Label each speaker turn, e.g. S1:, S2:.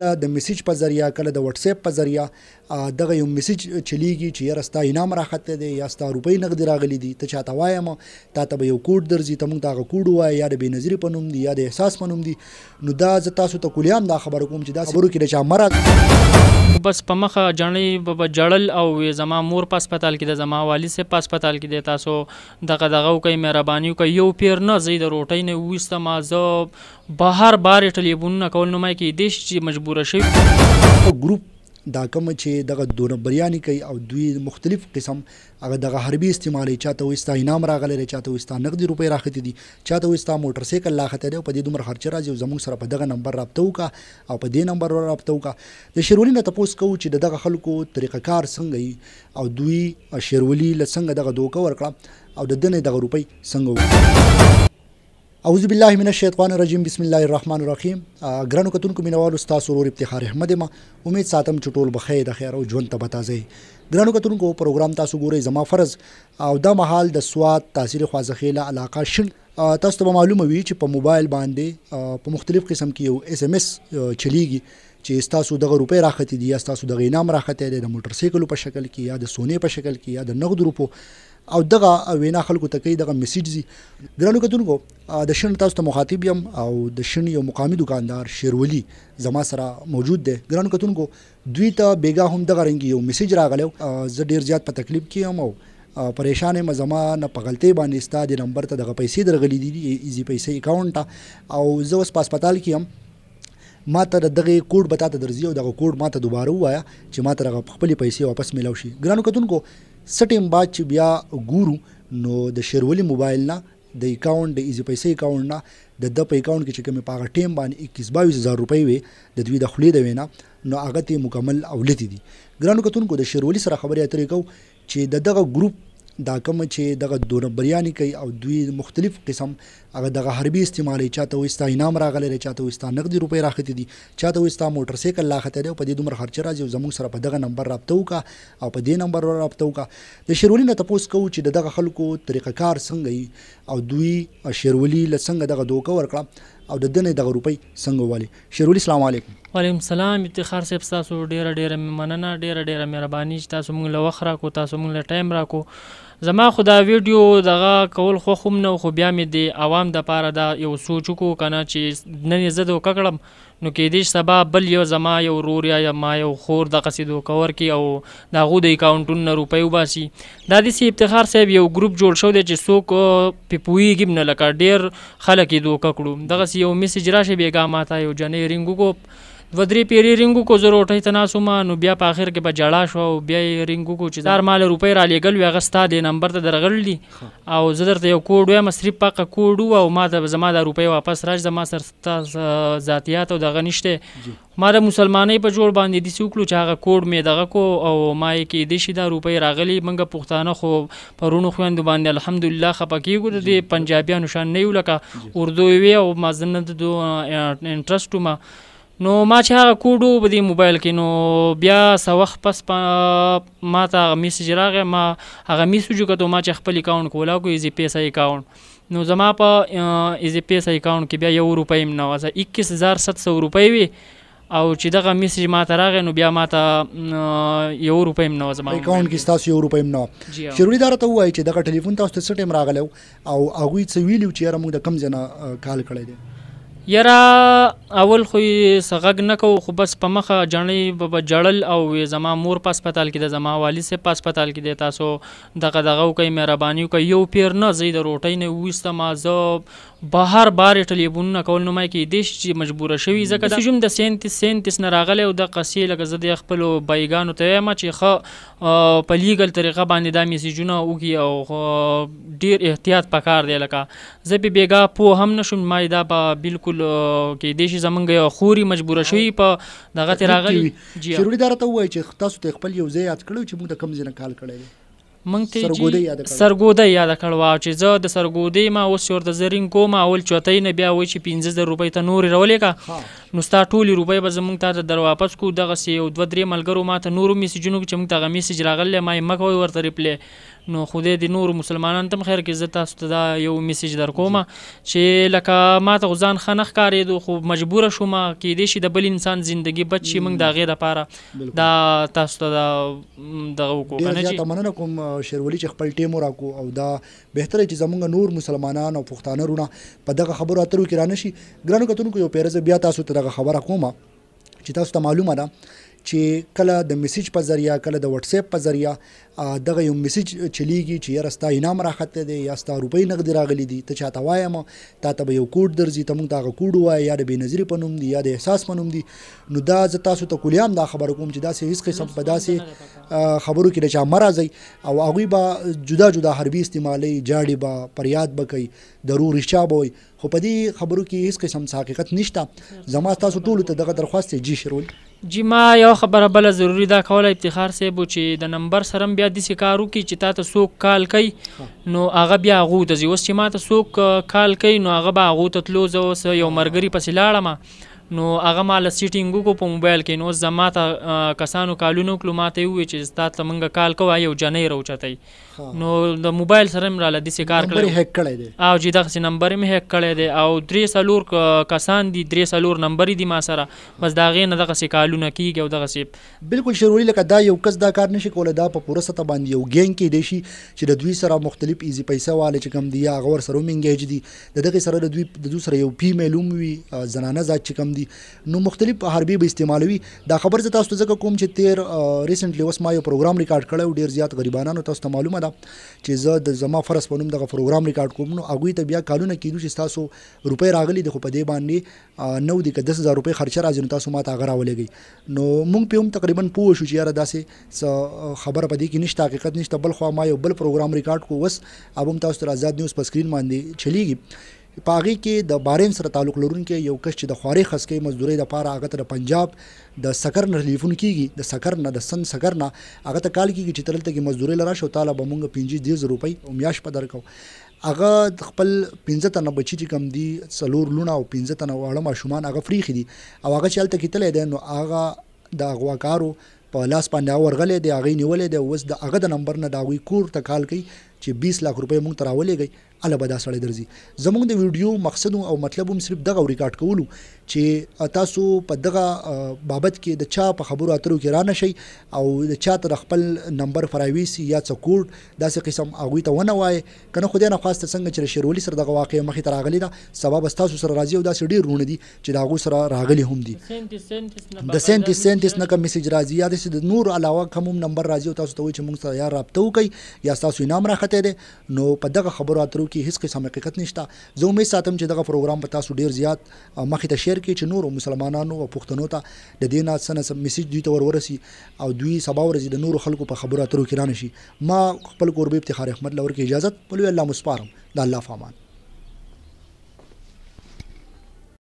S1: د میسج په ذریعہ کله د واتس اپ په ذریعہ دغه یو میسج چلیږي چې یاره ستا انعام راخته دی یا ستا روپۍ نغدي راغلي دي ته چاته وایم تا ته به یو کوډ درځي ته موږ ته هغه کوډ ووایه یا د بېنظیري په نوم دي یا د احساس په نوم دي نو دا زه تاسو ته کلیام دا خبره کوم چې دا خبرو کې د چا مرګ
S2: بس په مخه جڼۍ به جړل او زما مور په هسپتال کې ده زما والد صاحب په هسپتال کې دی تاسو دغه وکئ مهرباني وکئ یو پیر نه زه د روټۍ نه وویستم زه بهر بار ټلیفونونه کول نو ما کېدای شي چې مجبوره شوي
S1: ګروپ دا کوم چې دغه دو نمبریانې کوي او دوی مختلف قسم هغه دغه حربي استعمالوي چاته وایي ستا انعام راغلی دی چاته وایي ستا نغدي روپۍ راختې دي چاته وایي ستا موټر سایکل راختې دی او په دې دومره خرچه راځي او زموږ سره په دغه نمبر رابطه وکړه او په دې نمبر رابطه وکړه د شیرولي نه تپوس کوو چې د دغه خلکو طریقه کار څنګه وي او دوی شیرولي له څنګه دغه دوکه ورکړه او د ده نه دغه روپۍ څنګه وکړه اعوذ بالله من الشیطان الرجیم بسم الله الرحمن الرحیم ګرانو کتونکو مینوالو ستاسو ورور افتخار احمد یم امید ساتم چې ټول بخیر د خیر او ژوند ته به تازه ګرانو کتونکو پروګرام تاسو ګورئ زما فرض او دا مهال د سوات تاثیر خوازخیله علاقه شن تاسو ته معلومه وي چې په موبایل باندې په مختلف قسم کې یو اس ام اس چلیږي چې تاسو دغه روپۍ راختې دي یا تاسو دغه انعام راختې دی د موټر سایکلو په شکل کې یا د سونې په شکل کې یا د نغدو روپو او دغه وینا خلکو ته کوي دغه میسیج زی ګرانو کتونکو د شن تاسو ته مخاطب یم او د شن یو مقامی دکاندار شیرولي زما سره موجود دی ګرانو کتونکو دوی ته بیګا هم دغه رنګ یو میسیج راغلی زه ډیر زیات په تکلیف کې یم او پریشان یم زما نه په غلطۍ باندې ستا د نمبر ته دغه پیسې درغلي دي ایزي پیسې اکاونټ ته او زه اوس په هسپتال کې یم ما ته دغه کوډ به تا ته درځي او دغه کوډ ما ته دوباره ووایه چې ما ته دغه خپلې پیسې واپس میلاو شي ګرانو کتونکو څه ټیم بعد چې بیا ګورو نو د شیرولي موبایل نه د اکاونټ د ایزي پیسې اکاونټ نه د په اکاونټ کې چې کومې په هغه ټیم باندې 21-22 روپۍ وي د دوی د خولې د وینا نو هغه ته مکمل اولتې دي ګرانو کتونکو د شیرولي سره خبرې اترې کوو چې دغه ګروپ دا کوم چې دغه دو نمبریانې کوي او دوی مختلف قسم هغه دغه حربي استعمالوي چاته وایي ستا انعام راغلی دی چاته وایي ستا نغدي روپۍ راختې دي چاته وایي ستا موټر سایکل راختې دی او په دې دومره خرچه راځي او زموږ سره په دغه نمبر رابطه وکړه او په دې نمبر رابطه وکړه د شیرولي نه تپوس کوو چې دغه خلکو طریقه کار څنګه وي او دوی شیرولي له څنګه دغه دوکه ورکړه او د ده نه دغه روپۍ څنګه والي شیرولي السلام علیکم
S2: وعلیکم السلام افتخار صاحب تاسو ډیره مننه ډیره مهرباني چې تاسو موږ له وخت راکو تاسو موږ له ټایم راکو زما خو دا ویډیو دغه کول خوښ هم نه خو بیا مې د عوام دپاره دا یو سوچ وکړو که نه چې نن یې زه دوکه کړم نو کېدای شي سبا بل یو زما یو ورور یا ما یو خور دغسې دوکه ورکړي او د هغو د اکاونټونو نه روپۍ وباسي دا داسې افتخار صاحب یو ګروپ جوړ شوی دی چې څوک پې پوهېږي هم نه لکه ډېر خلک یې دوکه کړو دغسې یو میسج راشي بېګا ما ته یو جنۍ رینګ وکړو 2-3 پیرې رینګ وکړو زه روټۍ ته ناست وم نو بیا په آخر کې به جړا شوه او بیا یې رینګ وکړو چې دار ماله روپۍ رالېږل وي هغه ستا دې نمبر ته درغلي دي او زه درته یو کوډ وایم صرف پاکه کوډ و او ما ته زما دا روپۍ واپس راشي زما سره ستا ذاتیات او دغه نشته ما د مسلمانۍ په جوړ باندې داسې وکړو چې هغه کوډ مې دغه کو او ما یې کېدای شي دا روپۍ راغلي موږ پښتانه خو پرونو خویندو باندې الحمدلله خفه کېږو د دې پنجابیانو شان نه یو لکه اردو وي او ما زه نه د انټرسټ وم نو ما چې هغه کوډ و په دې موبایل کې نو بیا څه وخت پس ما ته هغه میسج راغی ما هغه میسج وکتو ما چې خپل اکاونټ کولاو کو ایزي پیسه اکاونټ نو زما په ایزي پیسه اکاونټ کې بیا 1 روپۍ هم نه وه 21700 روپۍ وي او چې دغه میسج ما ته راغی نو بیا ما ته 1 روپۍ هم نه وه زما
S1: اکاونټ کې ستاسو 1 روپۍ هم نه وه شیرولي دا راته ووایي چې دغه ټلیفون تاسو ته څه ټایم راغلی او هغوی څه ویلي و چې یاره موږ د کوم ځای نه کال کړی دی
S2: یاره اول خو یې څه غږ نه کوو خو بس په مخه جڼۍ به جړل او زما مور په هسپتال کې ده زما والد صاحب په هسپتال کې دی تاسو دغه وکئ مهرباني وکئ یو پیر نه زه د روټۍ نه وویستم زه بهر بار ټلیفونونه کول نو ما کېدای شي چې مجبوره شوي ځکه داسې ژوم د سینتیس نه راغلی او د قصې لکه زه د خپلو بایګانو ته وایم چې ښه په لیګل طریقه باندې دا میسیجونه وکړي او ډېر احتیاط پکار دی لکه زه پې بېګا پوه هم نه شوم ما دا به بالکل کېدای شي زمونږ یو خوري مجبوره شوي په دغه ترې راغلي
S1: شیرولي دا راته ووایي چې تاسو ته خپل یو ځای یاد کړی چې موږ د کوم ځای نه کال کړی دی
S2: موږ ته سرګودۍ یاده کړه چې زه د سرګودۍ ما اوس چې ورته زه رینګ کوم اول چوتۍ نه بیا وایي چې 15,000 روپۍ ته نورې راولېږه نو ستا ټولې روپۍ به زموږ تا ته در واپس کړو دغسې یو 2-3 ملګرو ما ته نورو میسجونو چې موږ ته هغه میسج راغلی ما یې مه کوئ ورته ریپلی نو خدای دې نور مسلمانان تم خیر کې زه تاسو ته دا یو میسیج در کوم چې لکه ما ته ځان ښه نه ښکارېدو خو مجبوره شوم کیدای شي د بل انسان زندگی بچ شي موږ د هغې دپاره دا تاسو ته دغه وکړو
S1: ډېر زیاته مننه کوم شیرولي چې خپل ټیم وراکو او دا بهتره چې زمونږ نور مسلمانان او پښتانه وروڼه په دغه خبرو اترو کې رانشي. ګرانو کتونکو یو پیره زه بیا تاسو ته دغه خبره کوم چې تاسو ته معلومه ده چې کله د میسیج په ذریعہ کله د واتس اپ په ذریعہ دغه یو میسیج چلیږي چې یاره ستا انعام راخته دی یا ستا روپۍ نغدي راغلي دي ته چاته وایم تا ته به یو کوډ درځي ته موږ ته هغه کوډ ووایه یا د بېنظیري په نوم دي یا د احساس په نوم دي. نو دا زه تاسو ته کلیام دا خبره کوم چې داسې هېڅ قسم په داسې خبرو کې د چا مه راځئ او هغوی به جدا جدا حربي استعمالوي جاړې به فریاد به کوي درو رښتیا به وایي خو په دې خبرو کې هېڅ قسم څه حقیقت نشته. زما تاسو ټولو ته دغه درخواست دی جی شیرول
S2: جی ما یو خبره بله ضروري دا کوله افتخار صاحب چې د نمبر سره بیا داسې کار وکړي چې تا ته څوک کال کوي نو هغه بیا هغو ته ځي. اوس چې ما ته څوک کال کوي نو هغه به هغو ته تلو زه اوس یو ملګري پسې لاړم نو هغه ما له سیټینګ وکړو په موبایل کې نو اوس زما ته کسانو کالونه وکړو ما ته یې وویل چې ستا ته موږ کال کوو یو جنۍ راوچتئ نو د موبایل سره مې راله داسې کار کړی او چې دغسې نمبر مې هیک کړی دی او 3 کسان دي 3 نمبر دي ما سره بس د هغې نه دغسې کالونه کېږي او دغسې
S1: بالکل شیرولي لکه دا یو کس دا کار نشي کولی دا په پوره سطح باندې یو ګینګ کیدای شي چې د دوی سره مختلف ایزي پیسه واله چې کوم دي یا هغه ورسره هم انګیج دي د دغې سره د دوی سره یو فیمیل هم وي زنانه ذات چې کوم دي نو مختلف حربي به استعمالوي. دا خبر زه تاسو ته ځکه کوم چې تیر ریسنټلی اوس ما یو پروګرام ریکارډ کړی ډېر زیات غریبانانو تاسو ته معلومه ده چې زه د زما فرض په نوم دغه پروګرام ریکارډ کوم نو هغوی ته بیا کالونه کېدو چې ستاسو روپۍ راغلي دي خو په دې باندې 9 دي که 10,000 روپۍ خرچه راځي نو تاسو ما ته هغه راولېږئ. نو موږ پې هم تقریبا پوه شو چې یاره داسې څه خبره په دې کې نشته حقیقت نشته. بل خوا ما یو بل پروګرام ریکارډ کو اوس اب هم تاسو ته آزاد نیوز په سکرین باندې چلیږي. په هغې کې د بارین سره تعلق لرونکی یو کس چې د خوارې خسکۍ مزدورۍ دپاره هغه ته د پنجاب د سکر نه ټلیفون کېږي د سکر نه د سن سکر نه هغه ته کال کېږي چې ته دلته کې مزدورۍ له راشه او تاله به مونږ 15,000 روپۍ او میاشت په درکو. هغه د خپل 15 تنه بچي چې کوم دي 4 لونه او 15 تنه واړه ماشومان هغه فریخي دي او هغه چې هلته کېتلی دی نو هغه د اغواکارو په لاس باندې هغه ورغلی دی هغې نیولی دی اوس د هغه د نمبر نه د هغوی کور ته کال کوي چې 20 लाख روپۍ موږ ته راولېږئ اله به دا سړی درځي. زموږ د ویډیو مقصد او مطلب هم صرف دغه ریکارډ کولو چې تاسو په دغه بابت کې د چا په خبرو اترو کې را نشئ او د چا ته د خپل نمبر پرایویسي یا څه کوډ داسې قسم هغوی ته ونه وایئ که نه خدای نخواسته څنګه چې د شیرولي سره دغه واقعه مخې ته راغلې ده سبا به ستاسو سره راځي او داسې ډېر وروڼه دي چې د هغوی سره راغلي هم دي د سینټس نه کوم میسیج راځي یا داسې د نور علاوه کوم هم نمبر راځي او تاسو ته وایي چې موږ سره یا رابطه وکړئ یا ستاسو انعام راختی دی نو په دغه خبرو اترو کې هیڅ قسم حقیقت نشته. زه امید ساتم چې دغه پروګرام په تاسو ډیر زیات مخې ته شیر کړي چې نورو مسلمانانو او پښتنو ته د دې نه څه نه میسیج دوی ته ورورسي او دوی سبا ورځي د نورو خلکو په خبرو اترو کې رانشي. ما خپل قربي افتخار احمد لور کې اجازت ولوي الله مسپارم د الله فامان.